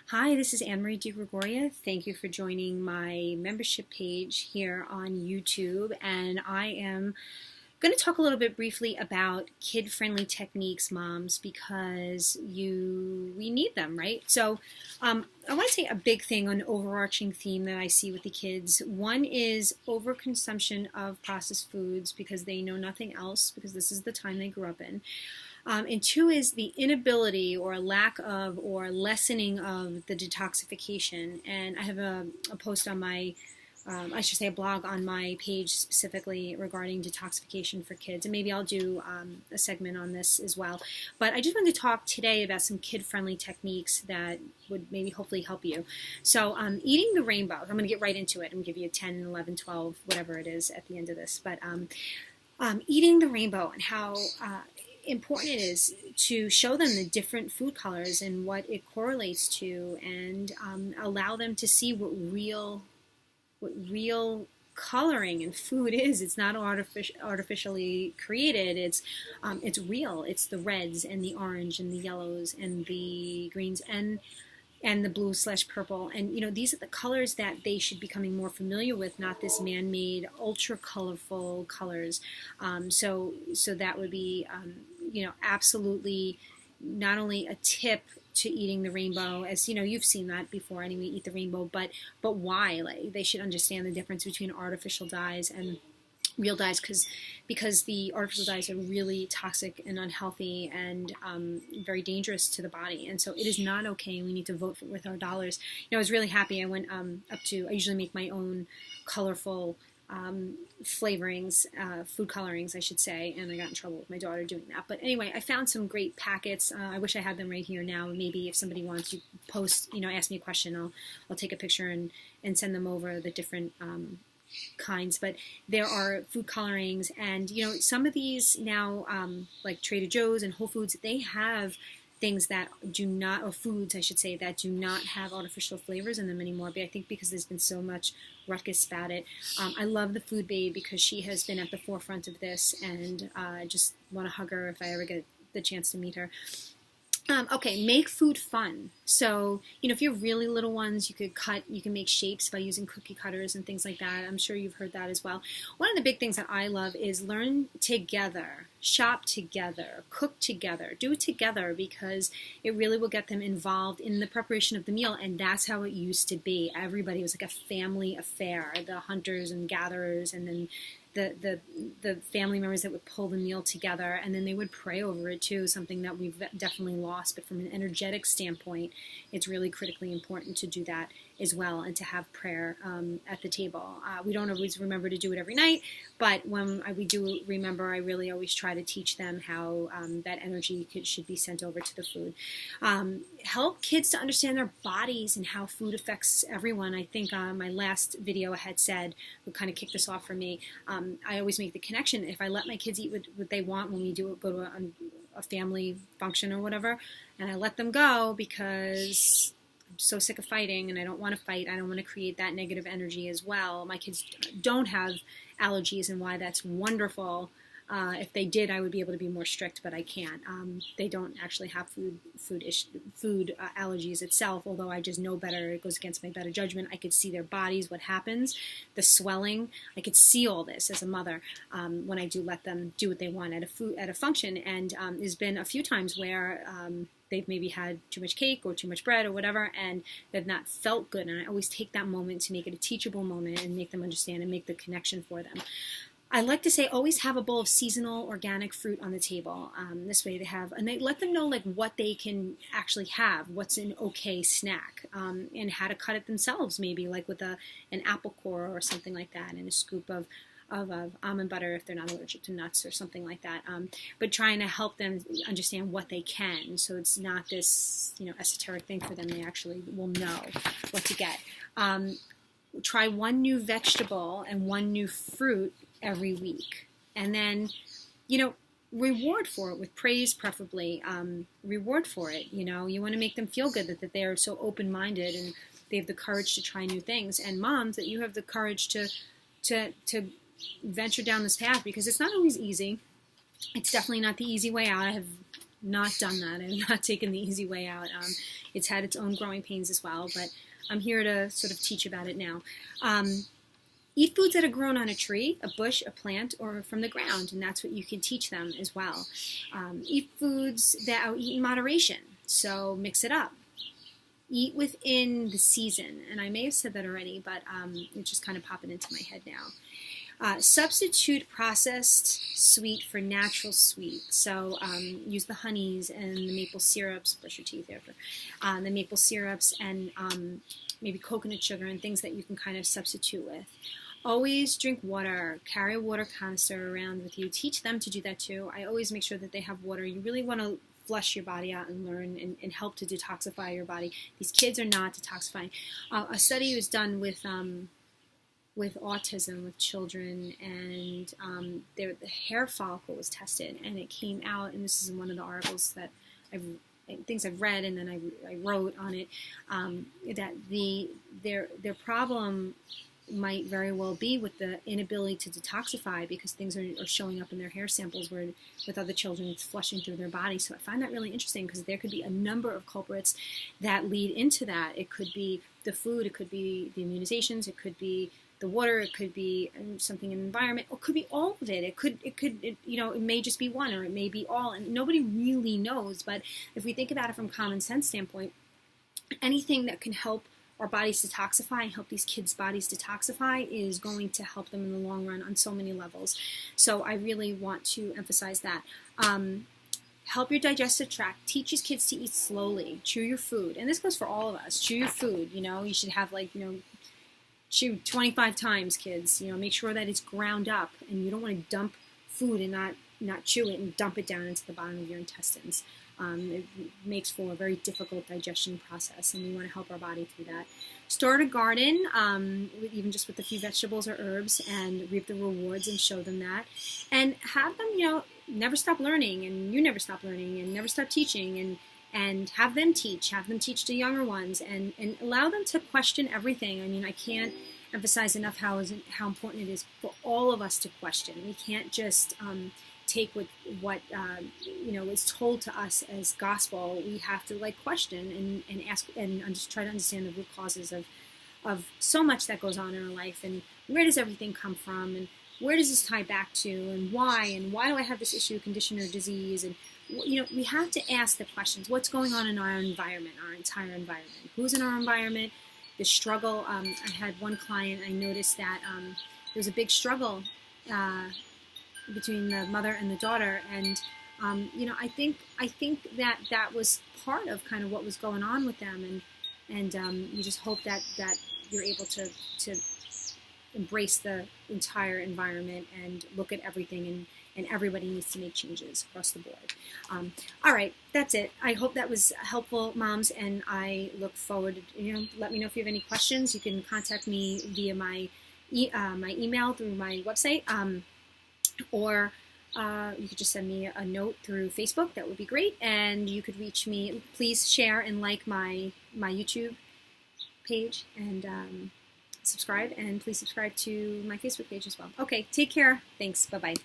Hi, this is DeGregoria. Thank you for joining my membership page here on YouTube. And I am going to talk a little bit briefly about kid-friendly techniques, moms, because we need them, right? So I want to say a big thing, an overarching theme that I see with the kids. One is overconsumption of processed foods because they know nothing else, because this is the time they grew up in. And two is the inability or lack of or lessening of the detoxification. And I have a post on my, I should say a blog on my page specifically regarding detoxification for kids. And maybe I'll do a segment on this as well. But I just wanted to talk today about some kid-friendly techniques that would maybe hopefully help you. So eating the rainbow, I'm going to get right into it. I'm going to give you a 10, 11, 12, whatever it is at the end of this. But eating the rainbow and how important it is to show them the different food colors and what it correlates to, and allow them to see what real coloring in food is. It's not artificially created. It's real. It's the reds and the orange and the yellows and the greens and the blue/purple. And these are the colors that they should be becoming more familiar with, not this man-made ultra colorful colors. So that would be absolutely not only a tip to eating the rainbow, as you've seen that before anyway, eat the rainbow, but why? Like, they should understand the difference between artificial dyes and real dyes, because the artificial dyes are really toxic and unhealthy and very dangerous to the body. And so it is not okay. We need to vote with our dollars. I was really happy. I went up to, I usually make my own colorful flavorings, food colorings, I should say, and I got in trouble with my daughter doing that. But anyway, I found some great packets. I wish I had them right here now. Maybe if somebody wants to post, ask me a question, I'll take a picture and send them over the different kinds. But there are food colorings, and some of these now, like Trader Joe's and Whole Foods, they have things that do not, or foods I should say, that do not have artificial flavors in them anymore. But I think because there's been so much ruckus about it. I love the Food Babe because she has been at the forefront of this, and I just want to hug her if I ever get the chance to meet her. Okay, make food fun. So, if you have really little ones, you can make shapes by using cookie cutters and things like that. I'm sure you've heard that as well. One of the big things that I love is learn together, shop together, cook together, do it together, because it really will get them involved in the preparation of the meal. And that's how it used to be. Everybody was like a family affair, the hunters and gatherers, and then the family members that would pull the meal together, and then they would pray over it too, something that we've definitely lost. But from an energetic standpoint, it's really critically important to do that as well, and to have prayer at the table. We don't always remember to do it every night, but when we do remember, I really always try to teach them how that energy should be sent over to the food. Help kids to understand their bodies and how food affects everyone. I think my last video I had said, would kind of kick this off for me, I always make the connection. If I let my kids eat what they want when we go to a family function or whatever, and I let them go because I'm so sick of fighting and I don't want to fight, I don't want to create that negative energy as well. My kids don't have allergies, and why that's wonderful. If they did, I would be able to be more strict, but I can't. They don't actually have food allergies itself, although I just know better. It goes against my better judgment. I could see their bodies, what happens, the swelling. I could see all this as a mother when I do let them do what they want at a function. And there's been a few times where they've maybe had too much cake or too much bread or whatever, and they've not felt good. And I always take that moment to make it a teachable moment and make them understand and make the connection for them. I like to say always have a bowl of seasonal organic fruit on the table. This way and they let them know like what they can actually have, what's an okay snack, and how to cut it themselves, maybe like with an apple core or something like that, and a scoop of almond butter if they're not allergic to nuts or something like that. But trying to help them understand what they can, so it's not this esoteric thing for them. They actually will know what to get. Try one new vegetable and one new fruit every week, and then reward for it with praise, preferably. Reward for it. You want to make them feel good that they are so open-minded and they have the courage to try new things. And moms, that you have the courage to venture down this path, because it's not always easy. It's definitely not the easy way out. I have not done that. I have not taken the easy way out. it's had its own growing pains as well, but I'm here to sort of teach about it now. Eat foods that are grown on a tree, a bush, a plant, or from the ground, and that's what you can teach them as well. Eat foods that are eaten in moderation, so mix it up. Eat within the season, and I may have said that already, but it's just kind of popping into my head now. Substitute processed sweet for natural sweet. So use the honeys and the maple syrups, brush your teeth after, the maple syrups and maybe coconut sugar and things that you can kind of substitute with. Always drink water. Carry a water canister around with you. Teach them to do that too. I always make sure that they have water. You really want to flush your body out and learn and help to detoxify your body. These kids are not detoxifying. A study was done with autism with children, and the hair follicle was tested, and it came out, and this is in one of the articles that things I've read, and then I wrote on it, that their problem might very well be with the inability to detoxify, because things are showing up in their hair samples where with other children it's flushing through their body. So I find that really interesting, because there could be a number of culprits that lead into that. It could be the food, it could be the immunizations, it could be the water, it could be something in the environment, or it could be all of it. It may just be one, or it may be all, and nobody really knows. But if we think about it from a common sense standpoint, anything that can help our bodies detoxify and help these kids' bodies detoxify is going to help them in the long run on so many levels. So I really want to emphasize that. Help your digestive tract. Teach these kids to eat slowly. Chew your food. And this goes for all of us. Chew your food. You should have chew 25 times, kids. Make sure that it's ground up, and you don't want to dump food and not chew it and dump it down into the bottom of your intestines. It makes for a very difficult digestion process, and we want to help our body through that. Start a garden, even just with a few vegetables or herbs, and reap the rewards and show them that. And have them, never stop learning, and you never stop learning, and never stop teaching, and have them teach the younger ones, and allow them to question everything. I mean, I can't emphasize enough how important it is for all of us to question. We can't just take what is told to us as gospel. We have to question and ask and just try to understand the root causes of so much that goes on in our life, and where does everything come from, and where does this tie back to, and why do I have this issue, condition, or disease? And we have to ask the questions. What's going on in our environment, our entire environment? Who's in our environment? The struggle. I had one client, I noticed that there was a big struggle between the mother and the daughter, and I think that was part of kind of what was going on with them, and we just hope that you're able to embrace the entire environment and look at everything, and everybody needs to make changes across the board. All right, that's it. I hope that was helpful, moms, and I look forward to, let me know if you have any questions. You can contact me via my email through my website, or you could just send me a note through Facebook. That would be great. And you could reach me. Please share and like my YouTube page, and subscribe. And please subscribe to my Facebook page as well. Okay, take care. Thanks. Bye-bye.